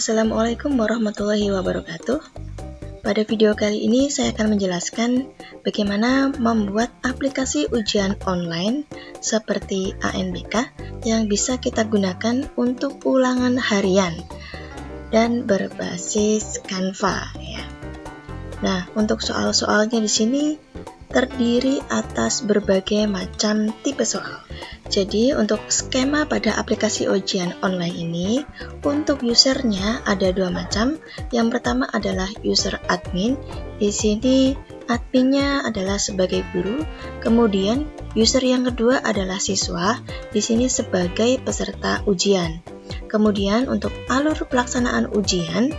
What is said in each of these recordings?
Assalamualaikum warahmatullahi wabarakatuh. Pada video kali ini saya akan menjelaskan bagaimana membuat aplikasi ujian online seperti ANBK yang bisa kita gunakan untuk ulangan harian dan berbasis Canva ya. Nah, untuk soal-soalnya di sini terdiri atas berbagai macam tipe soal. Jadi, untuk skema pada aplikasi ujian online ini, untuk usernya ada dua macam. Yang pertama adalah user admin. Di sini adminnya adalah sebagai guru. Kemudian user yang kedua adalah siswa. Di sini sebagai peserta ujian. Kemudian untuk alur pelaksanaan ujian.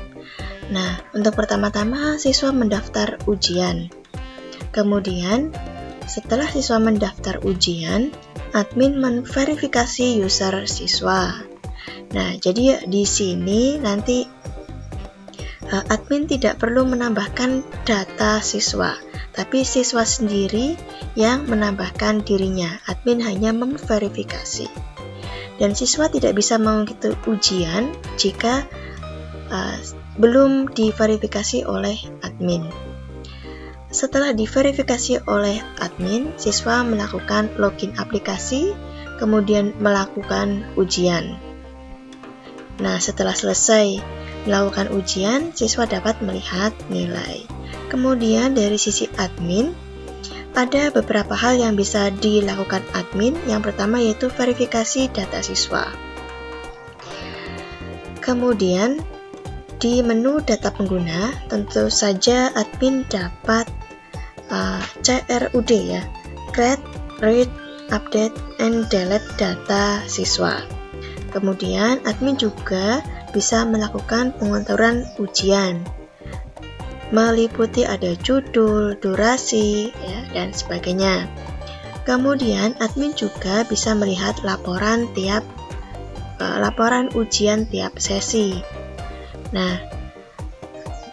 Nah, untuk pertama-tama siswa mendaftar ujian. Kemudian setelah siswa mendaftar ujian, admin memverifikasi user siswa. Nah, jadi di sini nanti admin tidak perlu menambahkan data siswa, tapi siswa sendiri yang menambahkan dirinya. Admin hanya memverifikasi. Dan siswa tidak bisa mengikuti ujian jika belum diverifikasi oleh admin. Setelah diverifikasi oleh admin, siswa melakukan login aplikasi, kemudian melakukan ujian. Nah, setelah selesai melakukan ujian, siswa dapat melihat nilai. Kemudian dari sisi admin, ada beberapa hal yang bisa dilakukan admin. Yang pertama yaitu verifikasi data siswa. Kemudian di menu data pengguna, tentu saja admin dapat CRUD ya, create, read, update, and delete data siswa. Kemudian admin juga bisa melakukan pengontrolan ujian, meliputi ada judul, durasi, ya, dan sebagainya. Kemudian admin juga bisa melihat laporan ujian tiap sesi. Nah,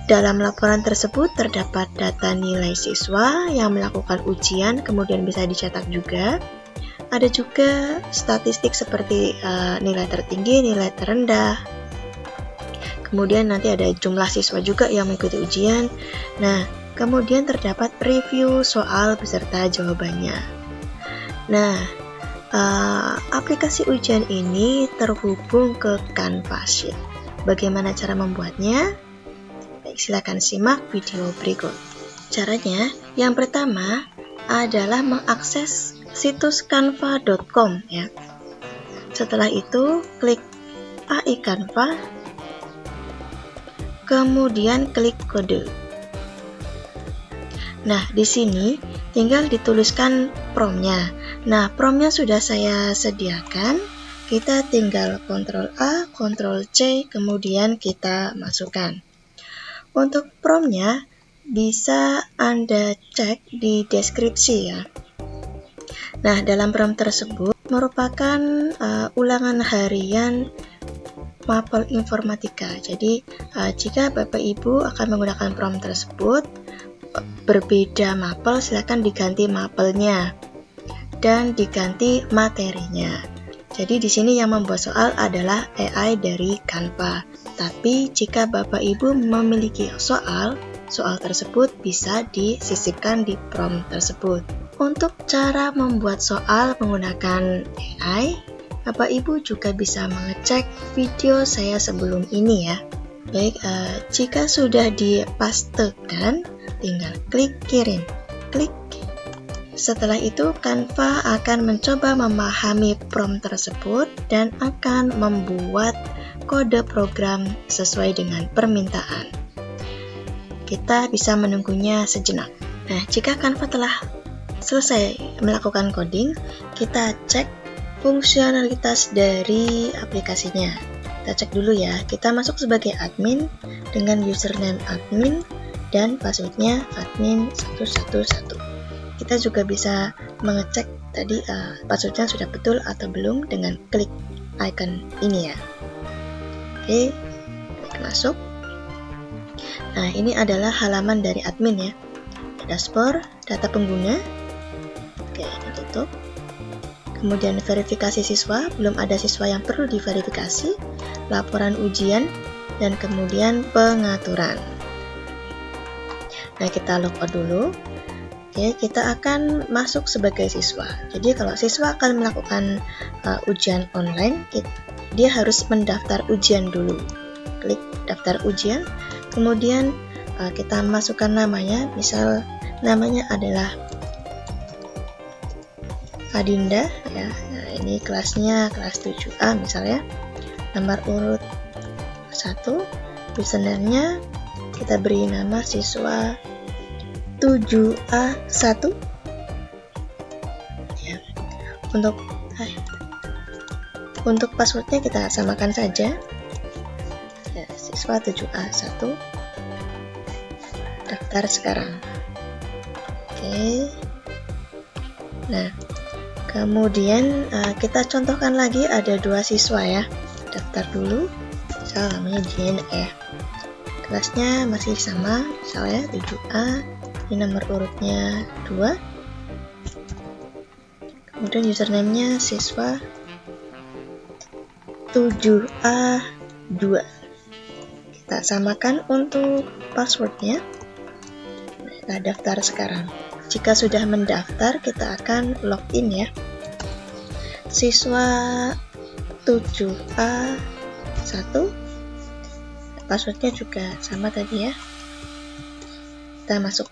dalam laporan tersebut terdapat data nilai siswa yang melakukan ujian, kemudian bisa dicetak juga. Ada juga statistik seperti nilai tertinggi, nilai terendah. Kemudian nanti ada jumlah siswa juga yang mengikuti ujian. Nah, kemudian terdapat review soal beserta jawabannya. Nah, aplikasi ujian ini terhubung ke Canva Sheet. Bagaimana cara membuatnya? Silakan simak video berikut. Caranya, yang pertama adalah mengakses situs canva.com ya. Setelah itu, klik AI Canva, kemudian klik kode. Nah, di sini tinggal dituliskan prompt-nya. Nah, prompt-nya sudah saya sediakan. Kita tinggal Ctrl A, Ctrl C, kemudian kita masukkan. Untuk prompt-nya bisa Anda cek di deskripsi ya. Nah, dalam prompt tersebut merupakan ulangan harian mapel informatika. Jadi, jika Bapak Ibu akan menggunakan prompt tersebut, berbeda mapel, silakan diganti mapelnya dan diganti materinya. Jadi di sini yang membuat soal adalah AI dari Canva. Tapi jika Bapak Ibu memiliki soal tersebut bisa disisipkan di prompt tersebut. Untuk cara membuat soal menggunakan AI, Bapak Ibu juga bisa mengecek video saya sebelum ini ya. Baik, jika sudah dipastekan, tinggal klik kirim. Klik. Setelah itu, Canva akan mencoba memahami prompt tersebut dan akan membuat kode program sesuai dengan permintaan. Kita bisa menunggunya sejenak. Nah, jika Canva telah selesai melakukan coding, kita cek fungsionalitas dari aplikasinya. Kita cek dulu ya, kita masuk sebagai admin dengan username admin dan passwordnya admin 111. Kita juga bisa mengecek tadi passwordnya sudah betul atau belum dengan klik icon ini ya. Oke, klik masuk. Nah, ini adalah halaman dari admin ya. Dashboard, data pengguna. Oke, ini tutup. Kemudian verifikasi siswa, belum ada siswa yang perlu diverifikasi. Laporan ujian, dan kemudian pengaturan. Nah, kita logout dulu. Oke, kita akan masuk sebagai siswa. Jadi kalau siswa akan melakukan ujian online, dia harus mendaftar ujian dulu. Klik daftar ujian, kemudian kita masukkan namanya, misal namanya adalah Adinda ya. Nah, ini kelasnya kelas 7A misalnya. Nomor urut 1, usernya kita beri nama siswa 7A1 ya. Untuk passwordnya kita samakan saja ya, siswa 7A1, daftar sekarang. Oke. Nah, kemudian kita contohkan lagi, ada 2 siswa ya. Daftar dulu, misal namanya Jane ya. Kelasnya masih sama, misalnya 7A, ini nomor urutnya 2. Kemudian username-nya siswa 7A2. Kita samakan untuk passwordnya. Kita daftar sekarang. Jika sudah mendaftar, kita akan login ya. Siswa 7A1, passwordnya juga sama tadi ya. Kita masuk.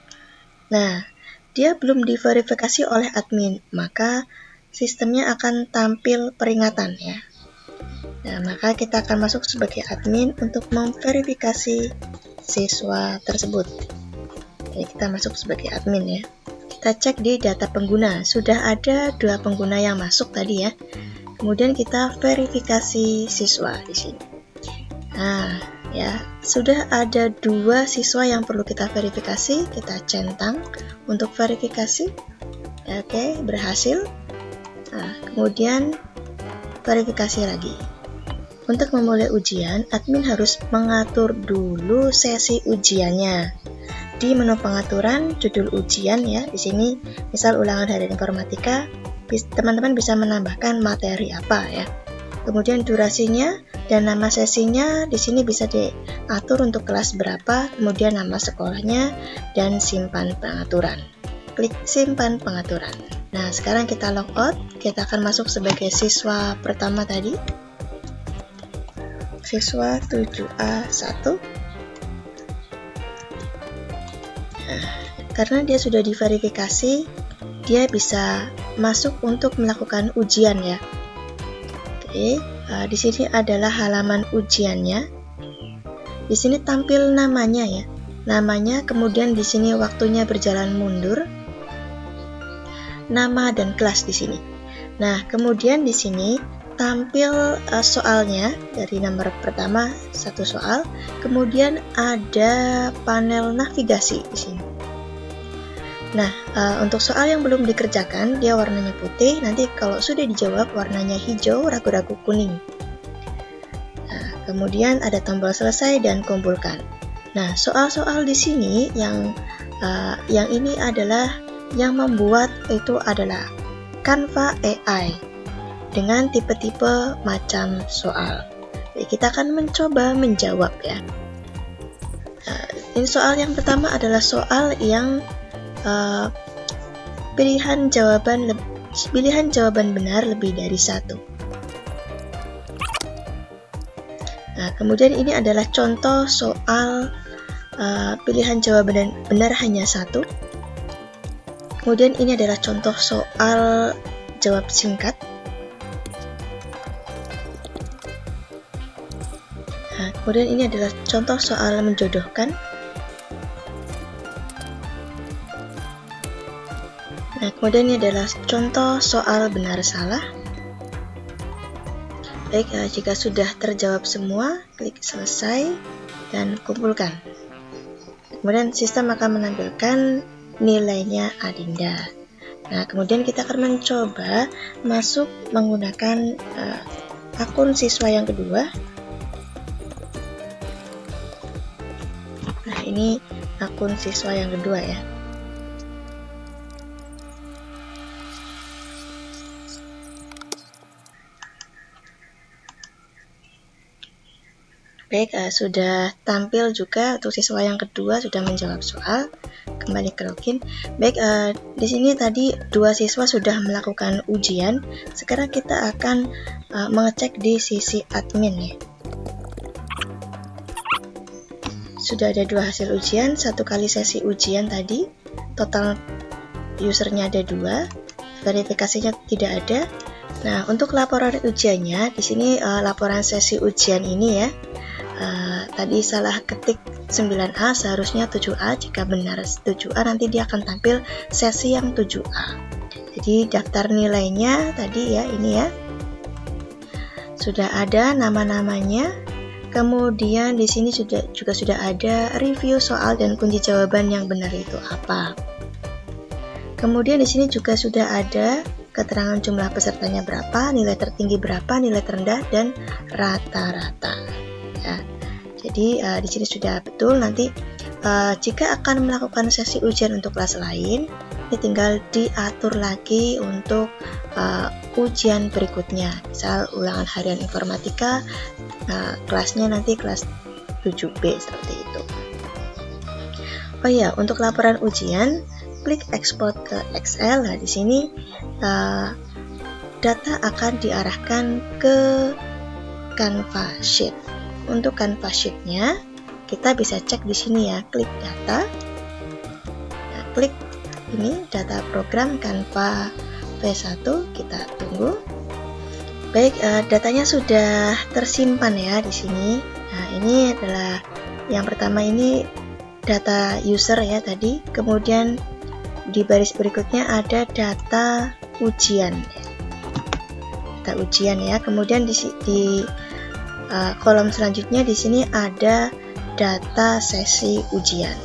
Nah, dia belum diverifikasi oleh admin, maka sistemnya akan tampil peringatan ya. Nah, maka kita akan masuk sebagai admin untuk memverifikasi siswa tersebut. Jadi kita masuk sebagai admin ya. Kita cek di data pengguna, sudah ada 2 pengguna yang masuk tadi ya. Kemudian kita verifikasi siswa di sini. Nah, ya, sudah ada 2 siswa yang perlu kita verifikasi, kita centang untuk verifikasi. Oke, berhasil. Nah, kemudian verifikasi lagi. Untuk memulai ujian, admin harus mengatur dulu sesi ujiannya. Di menu pengaturan, judul ujian ya, di sini misal ulangan harian informatika, teman-teman bisa menambahkan materi apa ya. Kemudian durasinya dan nama sesinya di sini bisa diatur untuk kelas berapa, kemudian nama sekolahnya dan simpan pengaturan. Klik simpan pengaturan. Nah, sekarang kita logout, kita akan masuk sebagai siswa pertama tadi. Siswa 7A1. Nah, karena dia sudah diverifikasi, dia bisa masuk untuk melakukan ujian ya. Oke, di sini adalah halaman ujiannya. Di sini tampil namanya ya. Namanya, kemudian di sini waktunya berjalan mundur. Nama dan kelas di sini. Nah, kemudian di sini tampil soalnya dari nomor pertama 1 soal, kemudian ada panel navigasi di sini. Nah, untuk soal yang belum dikerjakan, dia warnanya putih, nanti kalau sudah dijawab warnanya hijau, ragu-ragu kuning. Nah, kemudian ada tombol selesai dan kumpulkan. Nah, soal-soal di sini yang ini adalah yang membuat itu adalah Canva AI dengan tipe-tipe macam soal. Jadi kita akan mencoba menjawab ya. Ini soal yang pertama adalah soal yang pilihan jawaban benar lebih dari 1. Nah, kemudian ini adalah contoh soal pilihan jawaban benar hanya 1. Kemudian ini adalah contoh soal jawab singkat. Nah, kemudian ini adalah contoh soal menjodohkan. Nah, kemudian ini adalah contoh soal benar salah. Baik, jika sudah terjawab semua, klik selesai dan kumpulkan. Kemudian sistem akan menampilkan nilainya Adinda. Nah, kemudian kita akan mencoba masuk menggunakan akun siswa yang kedua. Nah, ini akun siswa yang kedua ya. Baik, sudah tampil juga untuk siswa yang kedua sudah menjawab soal. Kembali ke login. Baik, di sini tadi 2 siswa sudah melakukan ujian. Sekarang kita akan mengecek di sisi admin ya. Sudah ada 2 hasil ujian, 1 kali sesi ujian tadi. Total usernya ada 2, verifikasinya tidak ada. Nah, untuk laporan ujiannya, di sini laporan sesi ujian ini ya. Tadi salah ketik 9A, seharusnya 7A. Jika benar 7A, nanti dia akan tampil sesi yang 7A. Jadi daftar nilainya tadi ya, ini ya. Sudah ada nama-namanya. Kemudian di sini juga sudah ada review soal dan kunci jawaban yang benar itu apa. Kemudian di sini juga sudah ada keterangan jumlah pesertanya berapa, nilai tertinggi berapa, nilai terendah, dan rata-rata. Ya. Jadi di sini sudah betul. Nanti jika akan melakukan sesi ujian untuk kelas lain, ini tinggal diatur lagi untuk ujian berikutnya. Misal ulangan harian informatika, kelasnya nanti kelas 7B seperti itu. Oh ya, untuk laporan ujian, klik export ke Excel. Nah, di sini data akan diarahkan ke Canva Sheet. Untuk Canva Sheet-nya, kita bisa cek di sini ya, klik data. Nah, klik ini data program Canva V1, kita tunggu. Baik, datanya sudah tersimpan ya di sini. Nah, ini adalah yang pertama, ini data user ya tadi. Kemudian di baris berikutnya ada data ujian. Data ujian ya. Kemudian di kolom selanjutnya di sini ada data sesi ujian.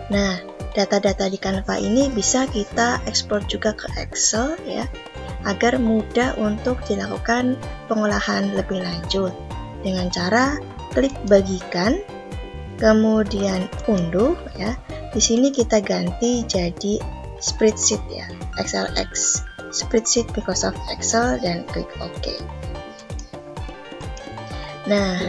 Nah, data-data di Canva ini bisa kita ekspor juga ke Excel ya, agar mudah untuk dilakukan pengolahan lebih lanjut dengan cara klik bagikan, kemudian unduh ya. Di sini kita ganti jadi spreadsheet ya, XLX spreadsheet Microsoft Excel, dan klik OK. Nah,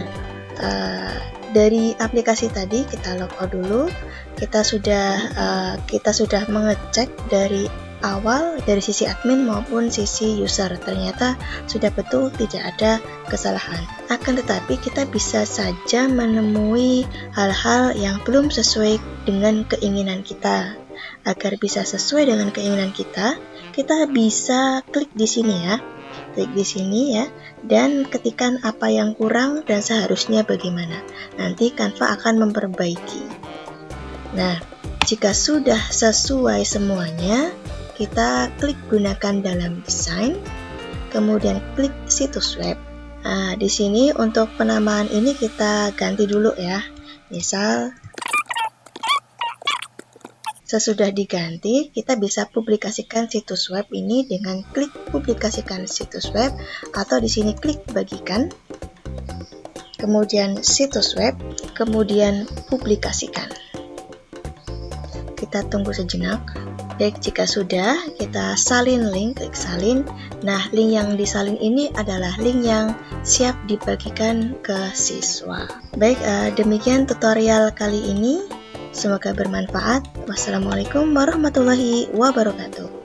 dari aplikasi tadi kita logout dulu. Kita sudah mengecek dari awal dari sisi admin maupun sisi user. Ternyata sudah betul, tidak ada kesalahan. Akan tetapi kita bisa saja menemui hal-hal yang belum sesuai dengan keinginan kita. Agar bisa sesuai dengan keinginan kita bisa klik di sini ya. Klik di sini ya, dan ketikkan apa yang kurang dan seharusnya bagaimana. Nanti Canva akan memperbaiki. Nah, jika sudah sesuai semuanya, kita klik gunakan dalam desain, kemudian klik situs web. Nah, di sini untuk penamaan ini kita ganti dulu ya. Misal sesudah diganti, kita bisa publikasikan situs web ini dengan klik publikasikan situs web, atau di sini klik bagikan, kemudian situs web, kemudian publikasikan. Kita tunggu sejenak. Baik, jika sudah, kita salin link, klik salin. Nah, link yang disalin ini adalah link yang siap dibagikan ke siswa. Baik, demikian tutorial kali ini. Semoga bermanfaat. Wassalamualaikum warahmatullahi wabarakatuh.